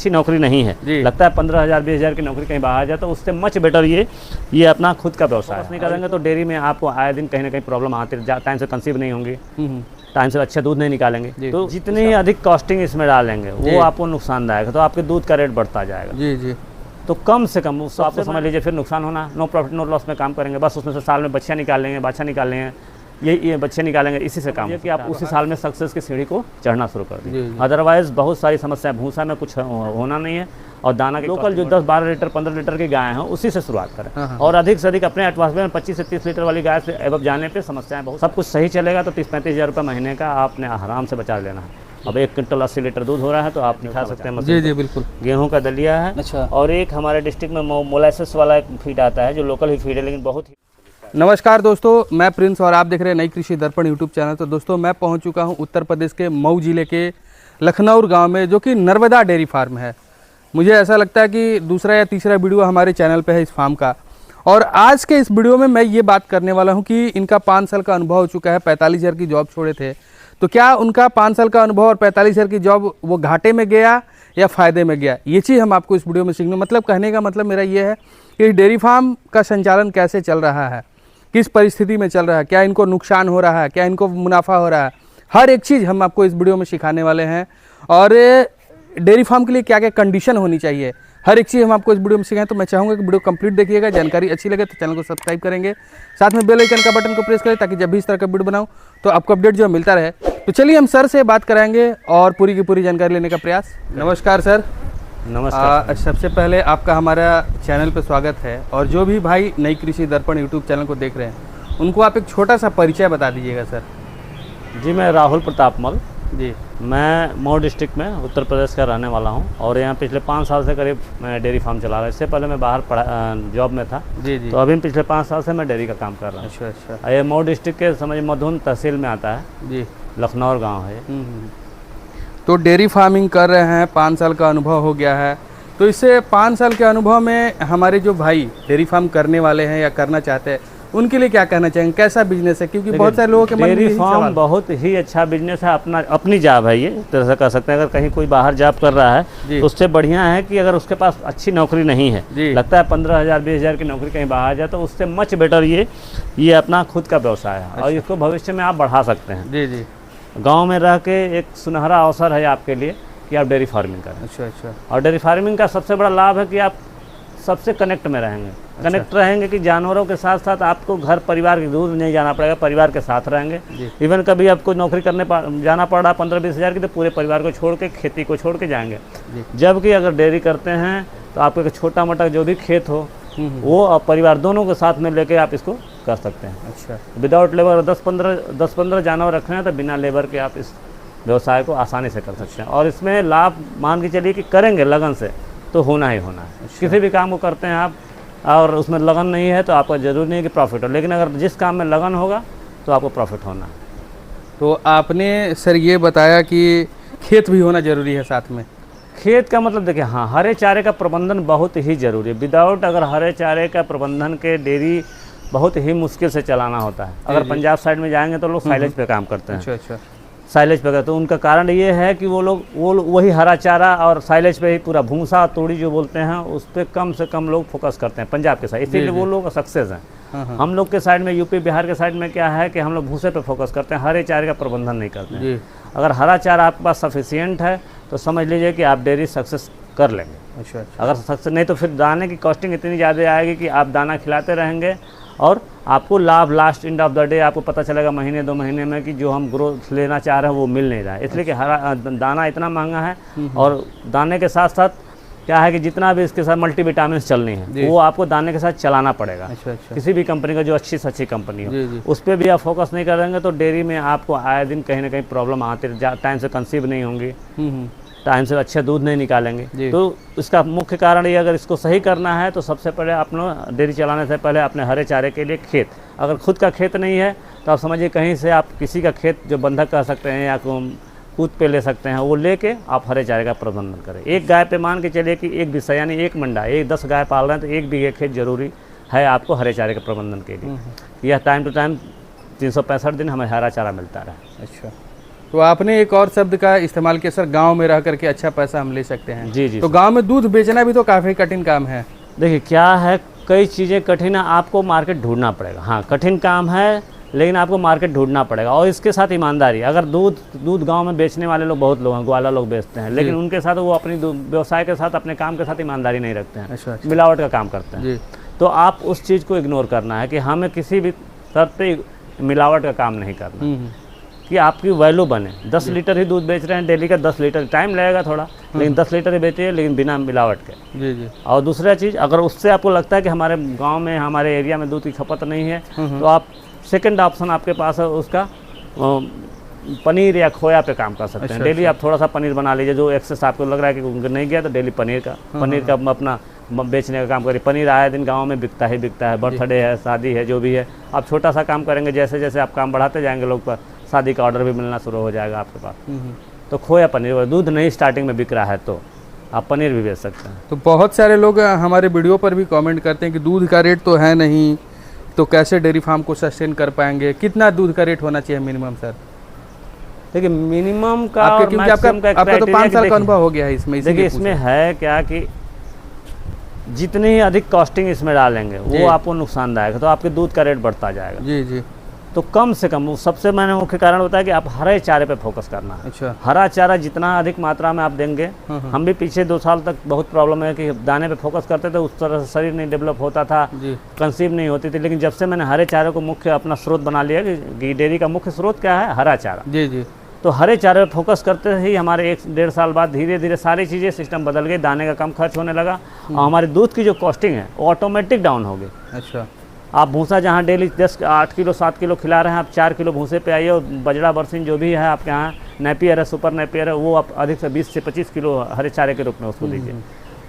अच्छी नौकरी नहीं है, लगता है 15,000 20,000 की नौकरी कहीं बाहर जाए, तो उससे मच बेटर ये अपना खुद का व्यवसाय नहीं करेंगे तो डेयरी में आपको आए दिन कहीं ना कहीं प्रॉब्लम आती है, टाइम से कंसीव नहीं होंगी, टाइम से अच्छा दूध नहीं निकालेंगे, तो जितनी अधिक कॉस्टिंग इसमें डालेंगे वो आपको नुकसानदायक है, तो आपके दूध का रेट बढ़ता जाएगा। जी जी। तो कम से कम उसको आपको समझ लीजिए फिर नुकसान होना, नो प्रॉफिट नो लॉस में काम करेंगे, बस उसमें से साल में बच्चा निकालेंगे, बाछा निकालेंगे, ये बच्चे निकालेंगे, इसी से काम है कि आप उसी साल में सक्सेस की सीढ़ी को चढ़ना शुरू कर दें। अदरवाइज बहुत सारी समस्याएं, भूसा में कुछ होना नहीं है, और दाना के लोकल जो 10-12 लीटर 15 लीटर की गाय हैं उसी से शुरुआत करें, और अधिक से अधिक अपने एटमॉस्फेयर में 25 से 30 लीटर वाली गाय से एवं जाने पे समस्याएं बहुत, सब कुछ सही चलेगा तो 30-35 हज़ार रुपये महीने का आपने आराम से बचा लेना है। अब 1 क्विंटल 80 लीटर दूध हो रहा है तो आप निकाल सकते हैं। जी जी बिल्कुल। गेहूं का दलिया है। अच्छा। और एक हमारे डिस्ट्रिक्ट में मोलासेस वाला एक फीड आता है जो लोकल ही फीड है, लेकिन बहुत ही। नमस्कार दोस्तों, मैं प्रिंस और आप देख रहे हैं नई कृषि दर्पण यूट्यूब चैनल। तो दोस्तों मैं पहुंच चुका हूं उत्तर प्रदेश के मऊ जिले के लखनऊ गांव में, जो कि नर्मदा डेयरी फार्म है। मुझे ऐसा लगता है कि दूसरा या तीसरा वीडियो हमारे चैनल पे है इस फार्म का, और आज के इस वीडियो में मैं ये बात करने वाला हूँ कि इनका 5 साल का अनुभव हो चुका है, 45,000 की जॉब छोड़े थे, तो क्या उनका 5 साल का अनुभव और 45,000 की जॉब वो घाटे में गया या फ़ायदे में गया, ये चीज़ हम आपको इस वीडियो में सीखने, मतलब कहने का मतलब मेरा ये है कि डेयरी फार्म का संचालन कैसे चल रहा है, किस परिस्थिति में चल रहा है, क्या इनको नुकसान हो रहा है, क्या इनको मुनाफा हो रहा है, हर एक चीज़ हम आपको इस वीडियो में सिखाने वाले हैं। और डेयरी फार्म के लिए क्या क्या कंडीशन होनी चाहिए, हर एक चीज़ हम आपको इस वीडियो में सिखाएं। तो मैं चाहूँगा कि वीडियो कंप्लीट देखिएगा, जानकारी अच्छी लगे तो चैनल को सब्सक्राइब करेंगे, साथ में बेल आइकन का बटन को प्रेस करें ताकि जब भी इस तरह का वीडियो बनाऊँ तो आपको अपडेट जो मिलता रहे। तो चलिए हम सर से बात कराएंगे और पूरी की पूरी जानकारी लेने का प्रयास। नमस्कार सर। नमस्कार। सबसे पहले आपका हमारा चैनल पर स्वागत है, और जो भी भाई नई कृषि दर्पण यूट्यूब चैनल को देख रहे हैं उनको आप एक छोटा सा परिचय बता दीजिएगा सर। जी, मैं राहुल प्रताप मल जी, मैं मऊ डिस्ट्रिक्ट में उत्तर प्रदेश का रहने वाला हूं, और यहाँ पिछले 5 साल से करीब मैं डेयरी फार्म चला रहा हूँ। इससे पहले मैं बाहर जॉब में था। जी जी। तो अभी पिछले 5 साल से मैं डेयरी का काम कर रहा हूँ। अच्छा अच्छा। ये मऊ डिस्ट्रिक्ट के समझ मधुन तहसील में आता है जी, लखनऊ गाँव है। तो डेयरी फार्मिंग कर रहे हैं, 5 साल का अनुभव हो गया है, तो इससे 5 साल के अनुभव में हमारे जो भाई डेयरी फार्म करने वाले हैं या करना चाहते हैं उनके लिए क्या कहना चाहेंगे, कैसा बिजनेस है? क्योंकि बहुत सारे लोगों के मन में डेयरी फार्म बहुत ही अच्छा बिजनेस है, अपनी जॉब है, ये तरह से कर सकते हैं। अगर कहीं कोई बाहर जॉब कर रहा है तो उससे बढ़िया है कि अगर उसके पास अच्छी नौकरी नहीं है, लगता है 15,000 20,000 की नौकरी कहीं बाहर जाए, तो उससे मच बेटर ये अपना खुद का व्यवसाय है। और इसको भविष्य में आप बढ़ा सकते हैं। जी जी। गाँव में रह के एक सुनहरा अवसर है आपके लिए कि आप डेयरी फार्मिंग करें। अच्छा अच्छा। और डेयरी फार्मिंग का सबसे बड़ा लाभ है कि आप सबसे कनेक्ट में रहेंगे। अच्छा। कनेक्ट रहेंगे कि जानवरों के साथ साथ आपको घर परिवार के दूर नहीं जाना पड़ेगा, परिवार के साथ रहेंगे। इवन कभी आपको नौकरी करने जाना पड़ रहा 15-20 हज़ार की, तो पूरे परिवार को छोड़ के, खेती को छोड़ के जाएंगे। जबकि अगर डेयरी करते हैं तो आपको एक छोटा मोटा जो भी खेत हो वो परिवार दोनों के साथ में लेके आप इसको कर सकते हैं। अच्छा। विदाउट लेबर 10-15 जानवर रख रहे हैं तो बिना लेबर के आप इस व्यवसाय को आसानी से कर सकते हैं। और इसमें लाभ मान के चलिए कि करेंगे लगन से तो होना ही होना है। अच्छा। किसी भी काम को करते हैं आप और उसमें लगन नहीं है तो आपका जरूरी नहीं है कि प्रॉफिट हो, लेकिन अगर जिस काम में लगन होगा तो आपको प्रॉफिट होना है। तो आपने सर ये बताया कि खेत भी होना जरूरी है साथ में। खेत का मतलब देखिए, हाँ, हरे चारे का प्रबंधन बहुत ही ज़रूरी है। विदाउट अगर हरे चारे का प्रबंधन के डेयरी बहुत ही मुश्किल से चलाना होता है। अगर पंजाब साइड में जाएंगे तो लोग साइलेज पे काम करते हैं। अच्छा अच्छा। साइलेज पे, तो उनका कारण ये है कि वो लोग वही हरा चारा और साइलेज पे ही पूरा भूसा तोड़ी जो बोलते हैं उस पर कम से कम लोग फोकस करते हैं पंजाब के साइड, इसीलिए वो लोग सक्सेस हैं। हम लोग के साइड में यूपी बिहार के साइड में क्या है कि हम लोग भूसे पे फोकस करते हैं, हरे चारे का प्रबंधन नहीं करते हैं। अगर हरा चारा आपके पास सफिशियंट है तो समझ लीजिए कि आप डेयरी सक्सेस कर लेंगे। अच्छा अच्छा। अगर सक्सेस नहीं तो फिर दाने की कॉस्टिंग इतनी ज़्यादा आएगी कि आप दाना खिलाते रहेंगे और आपको लाभ last end of the day आपको पता चलेगा महीने 2 महीने में कि जो हम ग्रोथ लेना चाह रहे हैं वो मिल नहीं रहा है। इसलिए कि हरा दाना इतना महंगा है, और दाने के साथ साथ क्या है कि जितना भी इसके साथ मल्टीविटामिन चलनी है वो आपको दाने के साथ चलाना पड़ेगा। अच्छा अच्छा। किसी भी कंपनी का जो अच्छी से अच्छी कंपनी हो उस पर भी आप फोकस नहीं करेंगे तो डेयरी में आपको आए दिन कहीं ना कहीं प्रॉब्लम आती है, टाइम से कंसीव नहीं होंगी, टाइम से अच्छा दूध नहीं निकालेंगे। तो इसका मुख्य कारण ये, अगर इसको सही करना है तो सबसे पहले अपना डेयरी चलाने से पहले अपने हरे चारे के लिए खेत, अगर खुद का खेत नहीं है तो आप समझिए कहीं से आप किसी का खेत जो बंधक कर सकते हैं या कूद पे ले सकते हैं, वो लेके आप हरे चारे का प्रबंधन करें। एक गाय पे मान के चलिए कि एक बिस्सा यानी एक मंडा, 10 गाय पाल रहे हैं तो 1 बीघे खेत जरूरी है आपको हरे चारे के प्रबंधन के लिए। यह टाइम टू टाइम 365 दिन हमें हरा चारा मिलता रहे। अच्छा। तो आपने एक और शब्द का इस्तेमाल किया सर, गांव में रह करके अच्छा पैसा हम ले सकते हैं। जी जी। तो गांव में दूध बेचना भी तो काफ़ी कठिन काम है। देखिए क्या है, कई चीज़ें कठिन है, आपको मार्केट ढूंढना पड़ेगा। हाँ कठिन काम है, लेकिन आपको मार्केट ढूंढना पड़ेगा और इसके साथ ईमानदारी। अगर दूध गांव में बेचने वाले लोग बहुत लोग हैं, ग्वाला लोग बेचते हैं, लेकिन उनके साथ वो अपनी व्यवसाय के साथ, अपने काम के साथ ईमानदारी नहीं रखते हैं। अच्छा। मिलावट का काम करते हैं जी। तो आप उस चीज़ को इग्नोर करना है कि हमें किसी भी स्तर पे मिलावट का काम नहीं करना, कि आपकी वैल्यू बने। 10 लीटर ही दूध बेच रहे हैं डेली का, 10 लीटर, टाइम लगेगा थोड़ा, लेकिन 10 लीटर ही बेचिए, लेकिन बिना मिलावट के। जी जी। और दूसरा चीज़, अगर उससे आपको लगता है कि हमारे गांव में, हमारे एरिया में दूध की खपत नहीं है, तो आप सेकंड ऑप्शन आपके पास है उसका, पनीर या खोया पे काम कर सकते हैं। डेली आप थोड़ा सा पनीर बना लीजिए, जो एक्सेस आपको लग रहा है कि उनको नहीं गया, तो डेली पनीर का अपना बेचने का काम करिए। पनीर आए दिन गांव में बिकता ही बिकता है, बर्थडे है, शादी है, जो भी है, आप छोटा सा काम करेंगे, जैसे जैसे आप काम बढ़ाते जाएंगे, लोग पर शादी का ऑर्डर भी मिलना शुरू हो जाएगा आपके पास। तो खोया पनीर, दूध नहीं स्टार्टिंग में बिक रहा है तो आप पनीर भी बेच सकते हैं। तो बहुत सारे लोग हमारे वीडियो पर भी कमेंट करते हैं कि दूध का रेट तो है नहीं, तो कैसे डेयरी फार्म को सस्टेन कर पाएंगे? कितना दूध का रेट होना चाहिए मिनिमम सर? देखिए मिनिमम का, क्योंकि आपका तो 5 साल का अनुभव हो गया है इसमें। देखिए इसमें है क्या कि जितनी ही अधिक कॉस्टिंग इसमें डालेंगे वो आपको नुकसानदायक है, तो आपके दूध का रेट बढ़ता जाएगा। जी जी। तो कम से कम, सबसे मैंने मुख्य कारण बताया कि आप हरे चारे पे फोकस करना है। अच्छा। हरा चारा जितना अधिक मात्रा में आप देंगे, हम भी पीछे 2 साल तक बहुत प्रॉब्लम है कि दाने पे फोकस करते थे, उस तरह से शरीर नहीं डेवलप होता था, कंसीव नहीं होती थी। लेकिन जब से मैंने हरे चारे को मुख्य अपना स्रोत बना लिया कि डेयरी का मुख्य स्रोत क्या है, हरा चारा। जी जी। तो हरे चारे पे फोकस करते ही हमारे 1-1.5 साल बाद धीरे धीरे सारी चीज़ें सिस्टम बदल गई, दाने का कम खर्च होने लगा और हमारे दूध की जो कॉस्टिंग है वो ऑटोमेटिक डाउन हो गई। अच्छा। आप भूसा जहाँ डेली 8 किलो 7 किलो खिला रहे हैं, आप 4 किलो भूसे पे आइए, और बजड़ा बरसीन जो भी है आपके यहाँ, नेपियर है, सुपर नेपियर है, वो आप अधिक से 20 से 25 किलो हरे चारे के रूप में उसको दीजिए,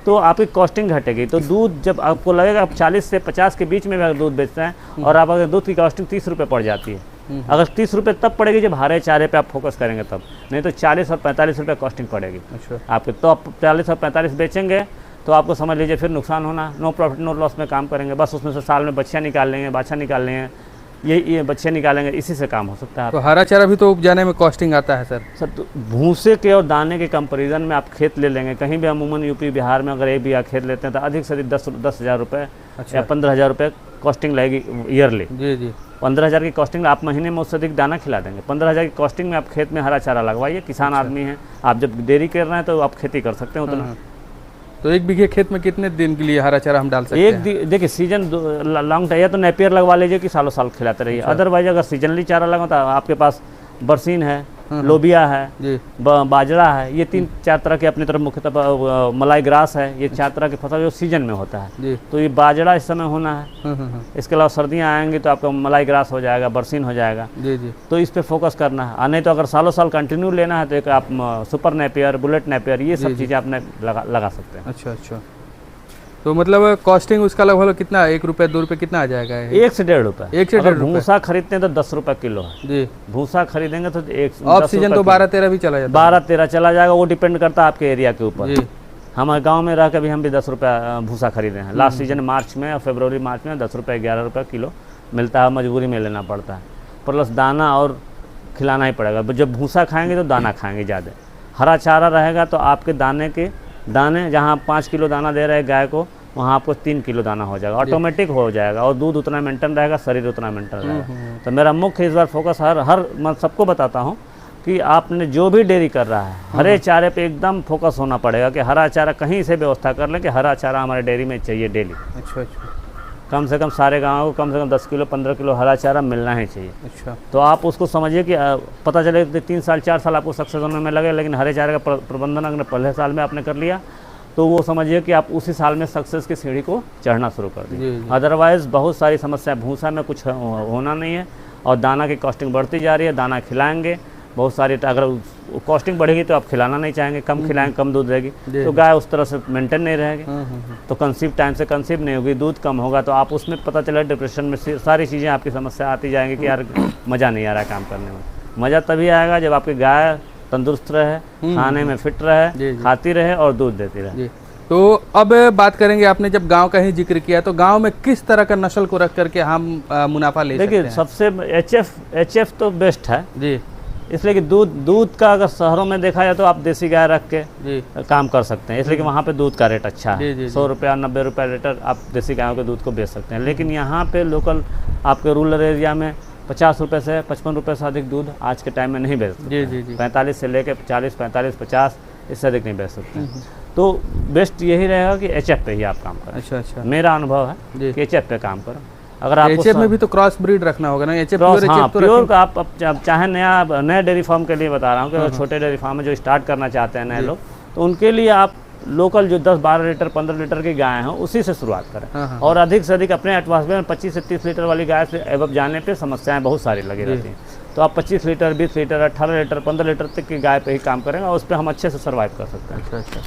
तो आपकी कॉस्टिंग घटेगी। तो दूध जब आपको लगेगा आप 40 से 50 के बीच में भी अगर दूध बेचते हैं, और आप अगर दूध की कॉस्टिंग 30 रुपये पड़ जाती है, अगर 30 रुपये तब पड़ेगी जब हरे चारे पे आप फोकस करेंगे तब, नहीं तो 40 और 45 रुपये कॉस्टिंग पड़ेगी। अच्छा। आपके, तो आप 40 और 45 बेचेंगे तो आपको समझ लीजिए फिर नुकसान होना, नो प्रॉफिट नो लॉस में काम करेंगे, बस उसमें से साल में बच्चियाँ निकाल लेंगे, बाछा निकाल लेंगे, ये बच्चे निकालेंगे, इसी से काम हो सकता है। तो हरा चारा भी तो उपजाने में कॉस्टिंग आता है सर? सर तो भूसे के और दाने के कंपैरिजन में आप खेत ले लेंगे, कहीं भी अमूमन यूपी बिहार में अगर एक बीघा खेत लेते हैं तो अधिक से अधिक 10,000 रुपये या 15,000 रुपये कॉस्टिंग लगेगी ईयरली। जी जी। 15,000 की कॉस्टिंग, आप महीने में उससे अधिक दाना खिला देंगे। 15,000 की कॉस्टिंग में आप खेत में हरा चारा लगवाइए, किसान आदमी हैं आप, जब डेयरी कर रहे हैं तो आप खेती कर सकते हैं उतना। तो एक बीघे खेत में कितने दिन के लिए हरा चारा हम डाल सकते हैं? देखिए सीजन लॉन्ग टाइम, या तो नेपियर लगवा लीजिए कि सालों साल खिलाते रहिए। अदरवाइज अगर सीजनली चारा लगा तो आपके पास बरसीन है, लोबिया है, बाजरा है, ये 3-4 तरह के अपनी तरफ मुख्यतः, मलाई ग्रास है, ये 4 तरह की फसल जो सीजन में होता है। तो ये बाजरा इस समय होना है, इसके अलावा सर्दियाँ आएंगी तो आपका मलाई ग्रास हो जाएगा, बरसीन हो जाएगा। जी जी। तो इस पे फोकस करना है। नहीं तो अगर सालों साल कंटिन्यू लेना है तो एक आप सुपर नेपियर, बुलेट नेपियर, ये सब चीज़ें आपने लगा सकते हैं। अच्छा अच्छा। तो मतलब कॉस्टिंग उसका लगभग कितना, 1 रुपये 2 रुपये कितना आ जाएगा? 1 से 1.5 रुपये। 1 से 1.5 रुपये। भूसा खरीदते हैं तो 10 रुपये किलो है जी। भूसा खरीदेंगे तो ऑफ सीजन तो 12-13 भी चला जाता है। 12-13 चला जाएगा, वो डिपेंड करता है आपके एरिया के ऊपर। हमारे गांव में रह के भी हम भी 10 रुपये भूसा खरीदे हैं। लास्ट सीजन मार्च में, फरवरी मार्च में 10 रुपये 11 रुपये किलो मिलता है, मजबूरी में लेना पड़ता है, प्लस दाना और खिलाना ही पड़ेगा। जब भूसा खाएंगे तो दाना खाएंगे ज़्यादा। हरा चारा रहेगा तो आपके दाने जहाँ 5 किलो दाना दे रहे हैं गाय को, वहाँ आपको 3 किलो दाना हो जाएगा, ऑटोमेटिक हो जाएगा, और दूध उतना मेंटेन रहेगा, शरीर उतना मेंटेन रहेगा। तो मेरा मुख्य इस बार फोकस मैं सबको बताता हूँ कि आपने जो भी डेयरी कर रहा है, हरे चारे पे एकदम फोकस होना पड़ेगा कि हरा चारा कहीं से व्यवस्था कर लें कि हरा चारा हमारे डेयरी में चाहिए डेली। अच्छा अच्छा। कम से कम सारे गाँव को कम से कम 10 किलो 15 किलो हरा चारा मिलना ही चाहिए। अच्छा। तो आप उसको समझिए कि पता चले 3 साल 4 साल आपको सक्सेस होने में लगे, लेकिन हरे चारे का प्रबंधन अगर पहले साल में आपने कर लिया तो वो समझिए कि आप उसी साल में सक्सेस की सीढ़ी को चढ़ना शुरू कर दें। अदरवाइज़ बहुत सारी समस्या, भूसा में कुछ होना नहीं है, और दाना की कॉस्टिंग बढ़ती जा रही है। दाना खिलाएंगे बहुत सारी, अगर कॉस्टिंग बढ़ेगी तो आप खिलाना नहीं चाहेंगे, कम खिलाएंगे कम दूध देगी, तो गाय उस तरह से मेंटेन नहीं रहेगी, तो कंसीव टाइम से कंसीव नहीं होगी, दूध कम होगा, तो आप उसमें पता चला डिप्रेशन में सारी चीज़ें आपकी समस्या आती जाएंगी कि यार मज़ा नहीं आ रहा है काम करने में। मज़ा तभी आएगा जब आपकी गाय तंदुरुस्त रहे, खाने में फिट रहे, खाती रहे और दूध देती रहे। तो अब बात करेंगे, आपने जब गांव का ही जिक्र किया, तो गांव में किस तरह का नस्ल को रख करके हम मुनाफा ले सकते हैं? देखिए सबसे HF तो बेस्ट है जी। इसलिए कि दूध का अगर शहरों में देखा जाए तो आप देसी गाय रख के जी काम कर सकते हैं, इसलिए कि वहाँ पे दूध का रेट अच्छा जी, है। जी, 100 रुपया 90 रुपया लीटर आप देसी गायों के दूध को बेच सकते हैं। लेकिन यहाँ पे लोकल आपके रूरल एरिया में 50 रुपये से 55 रुपये से अधिक दूध आज के टाइम में नहीं बेच सकते। जी जी जी 45 से लेके 40, 45, 50 इससे अधिक नहीं बेच सकते हैं। तो बेस्ट यही रहेगा कि एचएफ पे ही आप काम करें। अच्छा अच्छा मेरा अनुभव है जी। कि एचएफ पे काम करो। अगर आपको एचएफ में भी तो क्रॉस ब्रीड रखना होगा ना, एचएफ क्रॉस, प्योर हाँ एचएफ तो प्योर रखें। का आप अब चाहे नए डेयरी फार्म के लिए बता रहा हूँ कि अगर छोटे डेयरी फार्म में जो स्टार्ट करना चाहते हैं नए लोग, तो उनके लिए आप लोकल जो 10-12 लीटर 15 लीटर की गाय हैं उसी से शुरुआत करें। हाँ, हाँ। और अधिक से अधिक अपने एटमॉस्फेयर में 25 से 30 लीटर वाली गाय से एवब जाने पे समस्याएं बहुत सारी लगी रहती हैं। तो आप 25 लीटर 20 लीटर 18 लीटर 15 लीटर तक की गाय पे ही काम करेंगे और उस पर हम अच्छे से सर्वाइव कर सकते हैं। अच्छा अच्छा।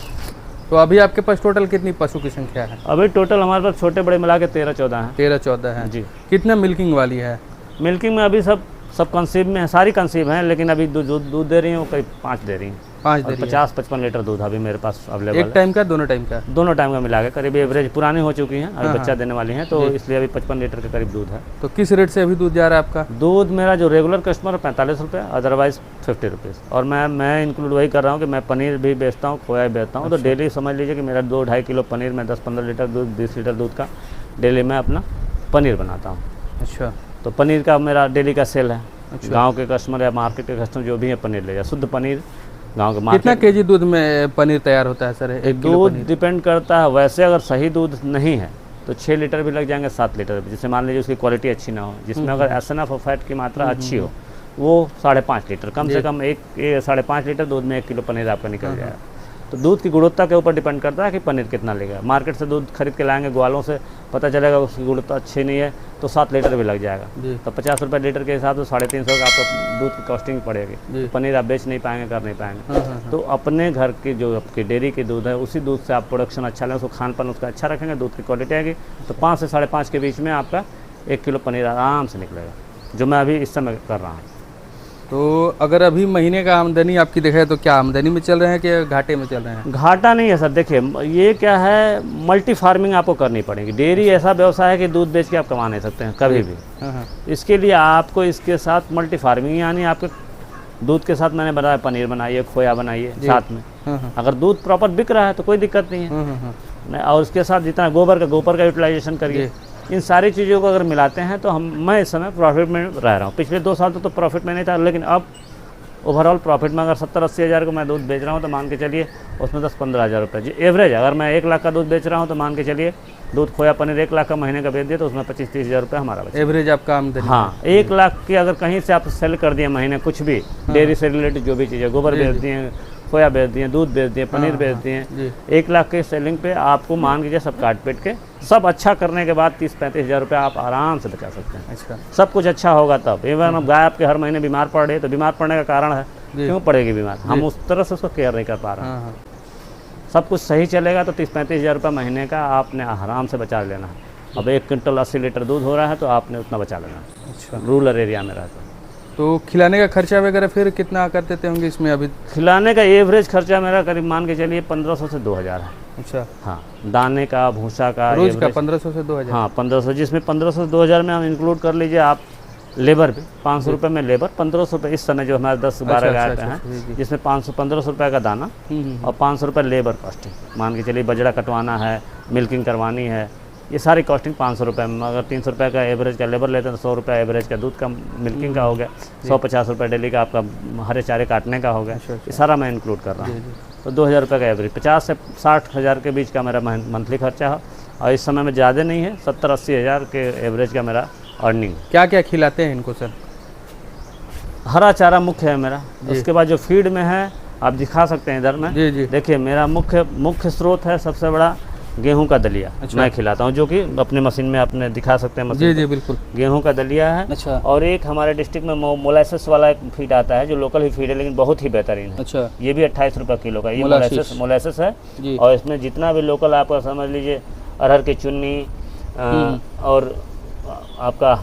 तो अभी आपके पास टोटल कितनी पशु की संख्या है? अभी टोटल हमारे पास छोटे बड़े मिला के 13-14 हैं 13-14 है जी। कितना मिल्किंग वाली है? मिल्किंग में अभी सब कंसीव में है, सारी कंसीव हैं, लेकिन अभी दूध दे रही हैं वो करीब 5 दे रही हैं। 5 दे रही है। 50-55 लीटर दूध अभी मेरे पास अवेलेबल एक है। टाइम का दोनों टाइम का? दोनों टाइम का मिला के करीब एवरेज पुरानी हो चुकी हैं, अभी हाँ, बच्चा हाँ। देने वाली हैं, तो इसलिए अभी 55 लीटर के करीब दूध है। तो किस रेट से अभी दूध जा रहा है आपका? दूध मेरा जो रेगुलर कस्टमर है 45 रुपये, अदरवाइज 50 रुपीज़। और मैं इंक्लूड वही कर रहा हूँ कि मैं पनीर भी बेचता हूँ, खोया भी बेचता हूँ। तो डेली समझ लीजिए कि मेरा 2-2.5 किलो पनीर में 10-15 लीटर दूध 20 लीटर दूध का डेली मैं अपना पनीर बनाता हूँ। अच्छा तो पनीर का मेरा डेली का सेल है। अच्छा। गांव के कस्टमर या मार्केट के कस्टमर जो भी है पनीर ले जाए, शुद्ध पनीर गांव के कितना मार्केट। केजी दूध में पनीर तैयार होता है सर? 1 किलो दूध पनीर? डिपेंड करता है, वैसे अगर सही दूध नहीं है तो 6 लीटर भी लग जाएंगे, 7 लीटर भी। जैसे मान लीजिए उसकी क्वालिटी अच्छी ना हो, जिसमें अगर एसएनएफ और फैट की मात्रा अच्छी हो, वो 5.5 लीटर कम से कम 5.5 लीटर दूध में 1 किलो पनीर आपका निकल जाएगा। तो दूध की गुणवत्ता के ऊपर डिपेंड करता है कि पनीर कितना लेगा। मार्केट से दूध खरीद के लाएंगे ग्वालों से, पता चलेगा उसकी गुणवत्ता अच्छी नहीं है तो 7 लीटर भी लग जाएगा। जी। तो 50 रुपये लीटर के हिसाब से 350 का आपका दूध की कॉस्टिंग पड़ेगी। जी। तो पनीर आप बेच नहीं पाएंगे, कर नहीं पाएंगे। हाँ, हाँ, हाँ। तो अपने घर की जो आपकी डेयरी की दूध है उसी दूध से आप प्रोडक्शन अच्छा लें, उसको खान पान उसका अच्छा रखेंगे, दूध की क्वालिटी आएगी, तो 5 से 5.5 के बीच में आपका 1 किलो पनीर आराम से निकलेगा, जो मैं अभी इस समय कर रहा हूँ। तो अगर अभी महीने का आमदनी आपकी देखें तो क्या आमदनी में चल रहे हैं कि घाटे में चल रहे हैं? घाटा नहीं है सर। देखिए ये क्या है, मल्टी फार्मिंग आपको करनी पड़ेगी। डेयरी ऐसा व्यवसाय है कि दूध बेच के आप कमा नहीं सकते हैं कभी भी। हाँ हाँ इसके लिए आपको इसके साथ मल्टी फार्मिंग, यानी आपके दूध के साथ मैंने बनाया पनीर बनाइए, खोया बनाइए साथ में। हाँ हाँ अगर दूध प्रॉपर बिक रहा है तो कोई दिक्कत नहीं है। हाँ हाँ और उसके साथ जितना गोबर का यूटिलाइजेशन करिए। इन सारी चीज़ों को अगर मिलाते हैं तो मैं इस समय प्रॉफिट में रह रहा हूँ। पिछले 2 साल तो प्रॉफिट में नहीं था, लेकिन अब ओवरऑल प्रॉफिट में अगर 70-80 हज़ार को मैं दूध बेच रहा हूँ तो मान के चलिए उसमें 10-15 हज़ार रुपये जी एवरेज। अगर मैं 1 लाख का दूध बेच रहा हूँ तो मान के चलिए दूध खोया पनीर 1 लाख का महीने का बेच दिया तो उसमें 25-30 हज़ार रुपये हमारा बचा। एवरेज आपका आमदनी? हाँ, 1 लाख की अगर कहीं से आप सेल कर दिए महीने कुछ भी डेयरी से रिलेटेड जो भी चीज़ें, गोबर बेच दिए, खोया बेच दिए, दूध बेच दिए, पनीर बेच दिए, जी 1 लाख के सेलिंग पे आपको मान लीजिए सब काट पीट के सब अच्छा करने के बाद 30-35 हज़ार रुपये आप आराम से बचा सकते हैं। अच्छा सब कुछ अच्छा होगा तब। इवन अब गाय आपके हर महीने बीमार पड़ रही है तो बीमार पड़ने का कारण है, जी। क्यों पड़ेगी बीमार, हम उस तरह से उसको केयर नहीं कर पा रहे हैं। हाँ हाँ सब कुछ सही चलेगा तो 30-35 हज़ार रुपये महीने का आपने आराम से बचा लेना है। अब 1 क्विंटल 80 लीटर दूध हो रहा है तो आपने उतना बचा लेना है। अच्छा। रूरल एरिया में रहता है तो खिलाने का खर्चा वगैरह फिर कितना कर देते होंगे इसमें अभी? खिलाने का एवरेज खर्चा मेरा करीब मान के चलिए 1500 से 2000 है। अच्छा हाँ, दाने का, भूसा का, रोज का average- 1500 से 2000? हाँ 1500, जिसमें 1500 से 2000 में हम इंक्लूड कर लीजिए आप लेबर भी 500 रुपये में लेबर, 1500 रुपये इस समय जो हमारे 10-12 गाय पे जी, हैं, जी। जिसमें 500-1500 रुपये का दाना और 500 रुपये लेबर कॉस्टिंग। मान के चलिए बजड़ा कटवाना है, मिल्किंग करवानी है, ये सारी कॉस्टिंग 500 रुपये में। अगर 300 रुपये का एवरेज का लेबर लेते हैं तो 100 रुपये एवरेज का दूध का मिल्किंग का हो गया, 150 रुपये डेली का आपका हरे चारे काटने का हो गया। अच्छा, ये सारा मैं इंक्लूड कर रहा जी, हूँ। जी। तो 2000 रुपये का एवरेज, 50 से 60 हज़ार के बीच का मेरा मंथली खर्चा है। और इस समय में ज़्यादा नहीं है, 70-80 हज़ार के एवरेज का मेरा अर्निंग। क्या क्या खिलाते हैं इनको सर? हरा चारा मुख्य है मेरा, उसके बाद जो फीड में है आप दिखा सकते हैं इधर में। जी जी देखिए मेरा मुख्य स्रोत है सबसे बड़ा गेहूं का दलिया। अच्छा। मैं खिलाता हूं, जो कि अपने मशीन में आपने दिखा सकते हैं जी मशीन जी पे। बिल्कुल। गेहूं का दलिया है। अच्छा और एक हमारे डिस्ट्रिक्ट में मोलासेस वाला एक फीड आता है जो लोकल ही फीड है लेकिन बहुत ही बेहतरीन है। अच्छा ये भी 28 रुपये किलो का, ये मोलासेस। मोलासेस है। जी और इसमें जितना भी लोकल आपका समझ लीजिए अरहर की चुन्नी और आपका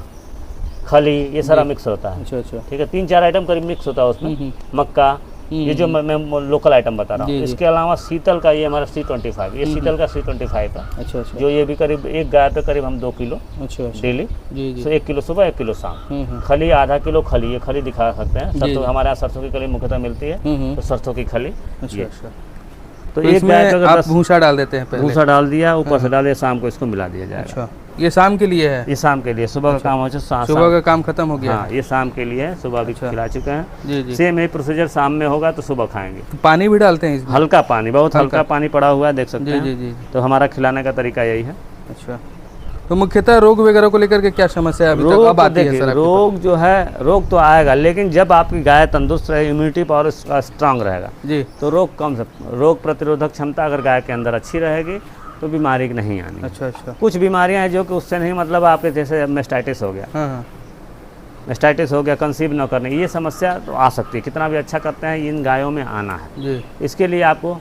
खली, ये सारा मिक्स होता है। अच्छा अच्छा ठीक है, 3-4 आइटम करीब मिक्स होता है उसमें। मक्का, ये जो मैं लोकल आइटम बता रहा हूँ। इसके अलावा शीतल का ये हमारा C25, ये शीतल का C25 है। अच्छा अच्छा। जो ये भी करीब एक गाय पे करीब हम 2 किलो अच्छा डेली, जी जी। तो 1 किलो सुबह 1 किलो शाम। खली आधा किलो खली, ये खली दिखा सकते हैं। सरसों, हमारे यहाँ सरसों की खली मुख्यतः मिलती है, तो सरसों की खली। अच्छा अच्छा। तो एक गाय पे आप भूसा डाल देते हैं पहले? भूसा डाल दिया, ऊपर से डाल, शाम को इसको मिला दिया जाएगा। अच्छा, ये शाम के लिए है? ये शाम के लिए, सुबह का काम हो जाए, सुबह का काम खत्म हो गया। हाँ, ये शाम के लिए है, सुबह भी खिला चुके हैं। जी जी। सेम यही प्रोसीजर शाम में होगा तो सुबह खाएंगे। तो पानी भी डालते हैं इसमें? हल्का पानी, बहुत हल्का पानी पड़ा हुआ है, देख सकते हैं। जी जी। तो हमारा खिलाने का तरीका यही है। अच्छा, तो मुख्यतः रोग वगैरह को लेकर के क्या समस्या है अभी तक? अब आती है सर? रोग जो है, रोग तो आएगा, लेकिन जब आपकी गाय तंदुरुस्त रहे, इम्यूनिटी पावर स्ट्रांग रहेगा जी, तो रोग कम से रोग प्रतिरोधक क्षमता अगर गाय के अंदर अच्छी रहेगी तो बीमारी नहीं आनी। अच्छा अच्छा। कुछ बीमारियां हैं जो कि उससे नहीं, मतलब आपके जैसे मेस्टाइटिस हो गया, हाँ, मेस्टाइटिस हो गया, कंसीव न करने, ये समस्या तो आ सकती है। कितना भी अच्छा करते हैं, इन गायों में आना है जी। इसके लिए आपको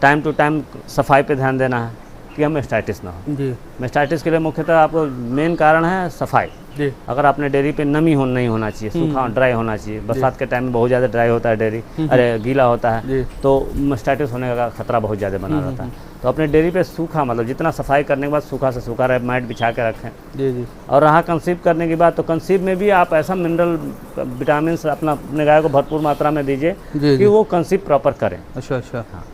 टाइम टू टाइम सफाई पे ध्यान देना है कि हम मेस्टाइटिस ना हो जी। मेस्टाइटिस के लिए मुख्यतः आपको मेन कारण है सफाई जी। अगर आपने डेयरी पे नमी नहीं होना चाहिए, सूखा ड्राई होना चाहिए। बरसात के टाइम में बहुत ज़्यादा ड्राई होता है डेयरी, अरे गीला होता है, तो मेस्टाइटिस होने का खतरा बहुत ज़्यादा बना रहता है। तो अपने डेयरी पे सूखा, मतलब जितना सफाई करने के बाद सूखा से सूखा रहे, मैट बिछा के रखें जी जी। और रहा कंसीव करने के बाद, तो कंसीव में भी आप ऐसा मिनरल विटामिन अपने गाय को भरपूर मात्रा में दीजिए कि वो कंसीव प्रॉपर करें। अच्छा अच्छा। हाँ,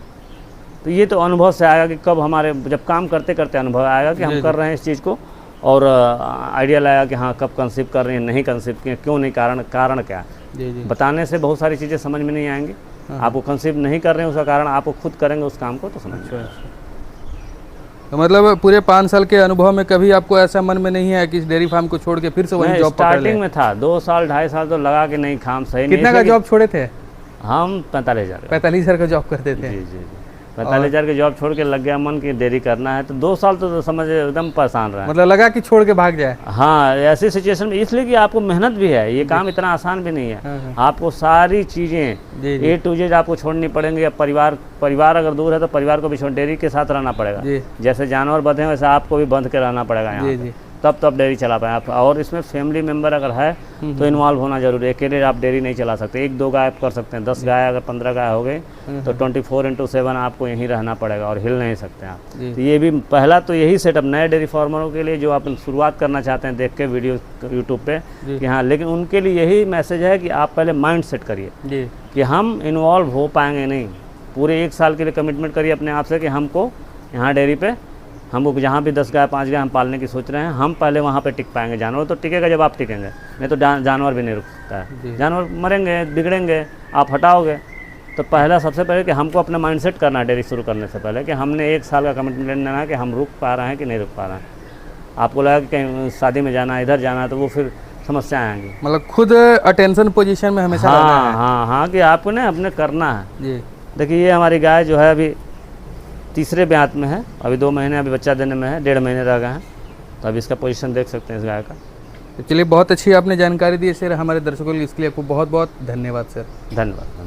तो ये तो अनुभव से आएगा कि कब हमारे, जब काम करते करते अनुभव आएगा कि हम कर रहे हैं इस चीज़ को, और आइडिया लाया कि हाँ कब कंसीव कर रहे हैं, नहीं कंसीव किए, क्यों नहीं, कारण क्या जी जी। बताने से बहुत सारी चीज़ें समझ में नहीं आएंगी। आपको कंसीव नहीं कर रहे हैं उसका कारण आपको खुद करेंगे उस काम को तो समझ में। तो मतलब पूरे 5 साल के अनुभव में कभी आपको ऐसा मन में नहीं है कि इस डेयरी फार्म को छोड़ के फिर से वही जॉब पकड़ लें? स्टार्टिंग में था, 2 साल 2.5 साल तो लगा कि नहीं, काम सही नहीं। कितना का जॉब छोड़े थे? हम 45,000। 45,000 का जॉब करते थे? जी जी। 45,000 के जॉब छोड़ के लग गया मन की डेयरी करना है, तो 2 साल तो समझ एकदम परेशान रहा। मतलब लगा कि छोड़ के भाग जाए? हाँ, ऐसी सिचुएशन में, इसलिए कि आपको मेहनत भी है, ये काम इतना आसान भी नहीं है। आपको सारी चीज़ें A to Z आपको छोड़नी पड़ेंगी। अब परिवार अगर दूर है तो परिवार को भी छोड़, डेयरी के साथ रहना पड़ेगा। जैसे जानवर बंधे वैसे आपको भी बंध के रहना पड़ेगा यहाँ, तब तो आप डेयरी चला पाए आप। और इसमें फैमिली मेंबर अगर है तो इन्वॉल्व होना जरूरी है। अकेले आप डेयरी नहीं चला सकते। 1-2 गाय आप कर सकते हैं, 10 गाय अगर 15 गाय हो गए तो 24/7 आपको यहीं रहना पड़ेगा और हिल नहीं सकते आप। तो ये भी पहला तो यही सेटअप नए डेयरी फार्मरों के लिए जो आप शुरुआत करना चाहते हैं देख के वीडियो यूट्यूब पे कि हाँ, लेकिन उनके लिए यही मैसेज है कि आप पहले माइंड सेट करिए कि हम इन्वॉल्व हो पाएंगे नहीं। पूरे 1 साल के लिए कमिटमेंट करिए अपने आप से कि हमको यहाँ डेयरी पे, हमको जहाँ भी 10 गाय 5 गाय हम पालने की सोच रहे हैं, हम पहले वहाँ पे टिक पाएंगे। जानवर तो टिकेगा जब आप टिकेंगे, नहीं तो जानवर भी नहीं रुक सकता है। जानवर मरेंगे, बिगड़ेंगे, आप हटाओगे। तो पहला सबसे पहले कि हमको अपना माइंडसेट करना है डेयरी शुरू करने से पहले कि हमने 1 साल का कमिटमेंट लेना है कि हम रुक पा रहे हैं कि नहीं रुक पा रहे हैं। आपको लगा कि कहीं शादी में जाना है, इधर जाना है, तो वो फिर समस्याएँ आएंगी। मतलब खुद अटेंशन पोजीशन में हमेशा रहना है। हाँ, कि आपको ना अपने करना है। देखिए, ये हमारी गाय जो है अभी तीसरे ब्यात में है, अभी 2 महीने अभी बच्चा देने में है, 1.5 महीने रह गए हैं। तो अभी इसका पोजीशन देख सकते हैं इस गाय का। चलिए, बहुत अच्छी आपने जानकारी दी सर हमारे दर्शकों के लिए, इसके लिए आपको बहुत बहुत धन्यवाद सर। धन्यवाद।